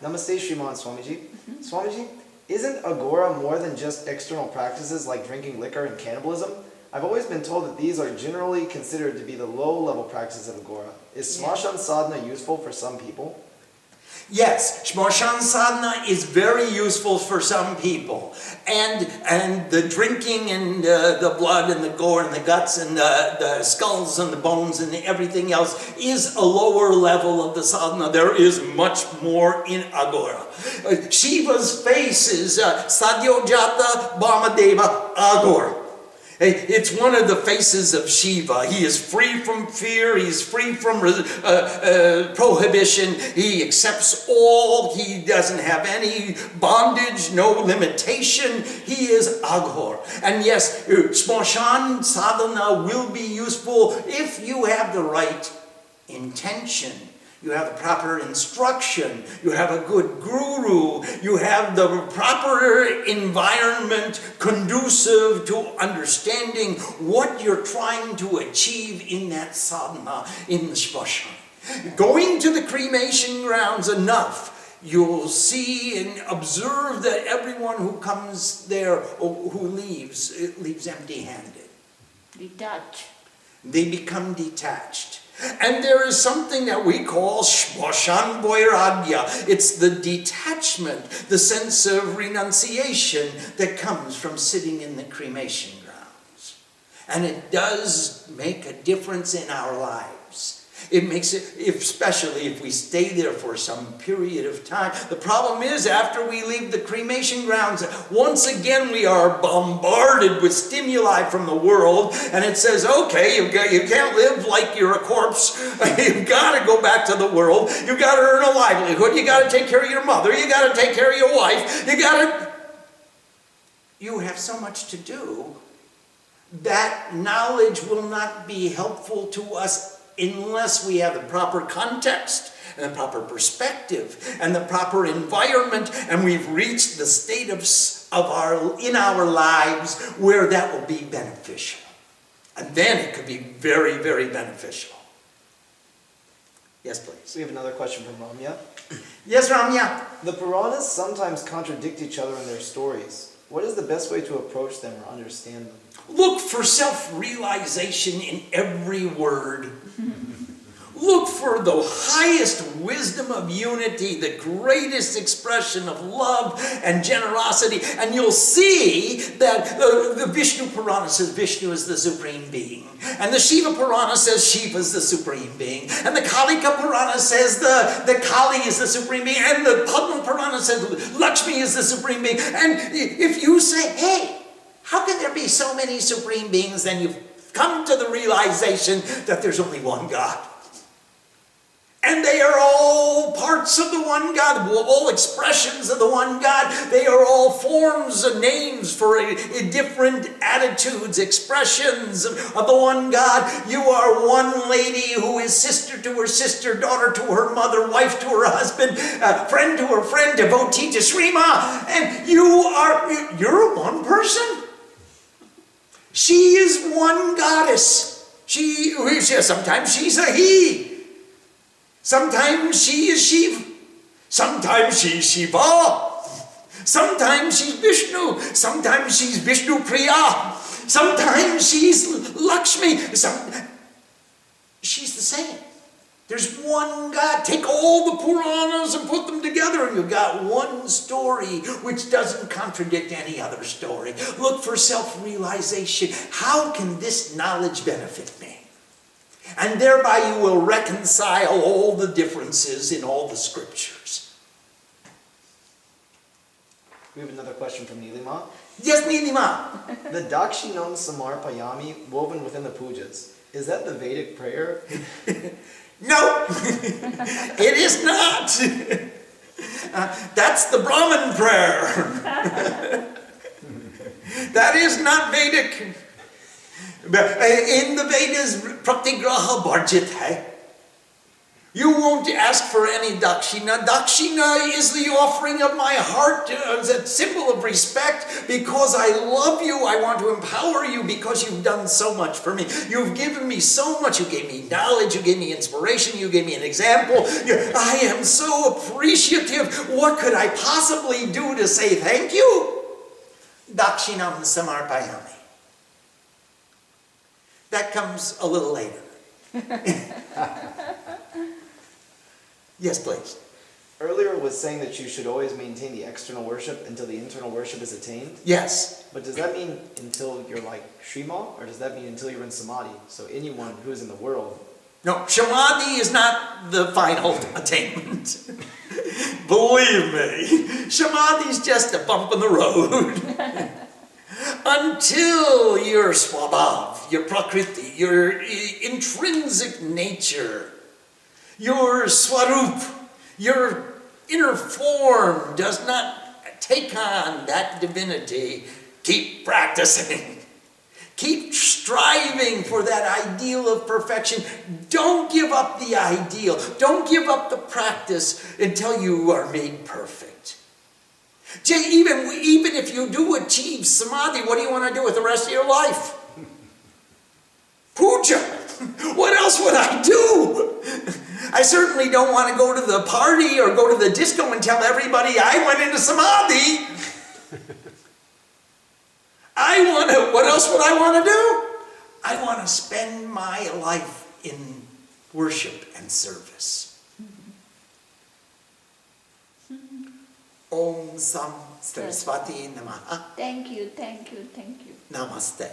Namaste, Sriman Swamiji. Swamiji, isn't Agora more than just external practices like drinking liquor and cannibalism? I've always been told that these are generally considered to be the low-level practices of Agora. Is Smasan Sadhana useful for some people? Yes, Smasan Sadhana is very useful for some people. And the drinking and the blood and the gore and the guts and the skulls and the bones and everything else is a lower level of the sadhana. There is much more in Agora. Shiva's face is Sadyojata Bhamadeva Agora. It's one of the faces of Shiva. He is free from fear. He's free from prohibition. He accepts all. He doesn't have any bondage, no limitation. He is Aghor. And yes, Smasan Sadhana will be useful if you have the right intention. You have the proper instruction, you have a good guru, you have the proper environment conducive to understanding what you're trying to achieve in that sadhana, in the Smasan. Going to the cremation grounds enough, you'll see and observe that everyone who comes there, or who leaves empty-handed. Detached. They become detached. And there is something that we call Smasan Vairagya. It's the detachment, the sense of renunciation that comes from sitting in the cremation grounds. And it does make a difference in our lives. It makes it, especially if we stay there for some period of time. The problem is, after we leave the cremation grounds, once again we are bombarded with stimuli from the world, and it says, okay, you can't live like you're a corpse. You've got to go back to the world. You've got to earn a livelihood. You've got to take care of your mother. You've got to take care of your wife. You have so much to do. That knowledge will not be helpful to us unless we have the proper context and the proper perspective and the proper environment, and we've reached the state in our lives where that will be beneficial. And then it could be very, very beneficial. Yes, please. We have another question from Ramya. Yes, Ramya. The Puranas sometimes contradict each other in their stories. What is the best way to approach them or understand them? Look for self-realization in every word. Look for the highest wisdom of unity, the greatest expression of love and generosity, and you'll see that the Vishnu Purana says Vishnu is the supreme being, and the Shiva Purana says Shiva is the supreme being, and the Kalika Purana says the Kali is the supreme being, and the Padma Purana says Lakshmi is the supreme being. And if you say, hey, how can there be so many supreme beings? Then you've come to the realization that there's only one God. And they are all parts of the one God, all expressions of the one God. They are all forms and names for different attitudes, expressions of the one God. You are one lady who is sister to her sister, daughter to her mother, wife to her husband, friend to her friend, devotee to Srima. And you're one person. She is one goddess. Sometimes she's a he. Sometimes she is Shiva. Sometimes she's Shiva. Sometimes she's Vishnu. Sometimes she's Vishnu Priya. Sometimes she's Lakshmi. She's the same. There's one God. Take all the Puranas and put them together, and you've got one story which doesn't contradict any other story. Look for self-realization. How can this knowledge benefit me? And thereby you will reconcile all the differences in all the scriptures. We have another question from Nilima. Yes, Nilima. The Dakshinam Samarpayami woven within the pujas, is that the Vedic prayer? No, it is not. That's the Brahmin prayer. That is not Vedic. In the Vedas, pratigraha barjit hai. You won't ask for any dakshina. Dakshina is the offering of my heart, as a symbol of respect. Because I love you, I want to empower you because you've done so much for me. You've given me so much. You gave me knowledge, you gave me inspiration, you gave me an example. I am so appreciative. What could I possibly do to say thank you? Dakshinam samarpayami. That comes a little later. Yes, please. Earlier was saying that you should always maintain the external worship until the internal worship is attained. Yes. But does that mean until you're like Shrima, or does that mean until you're in Samadhi? So anyone who's in the world. No, Samadhi is not the final attainment. Believe me, Samadhi is just a bump in the road. Until your swabhav, your prakriti, your intrinsic nature, your swarup, your inner form does not take on that divinity, keep practicing. Keep striving for that ideal of perfection. Don't give up the ideal. Don't give up the practice until you are made perfect. Even if you do achieve samadhi, what do you want to do with the rest of your life? Puja. What else would I do? I certainly don't want to go to the party or go to the disco and tell everybody I went into samadhi. What else would I want to do? I want to spend my life in worship and service. Om Sam Saraswati Namaha. Thank you, thank you, thank you. Namaste.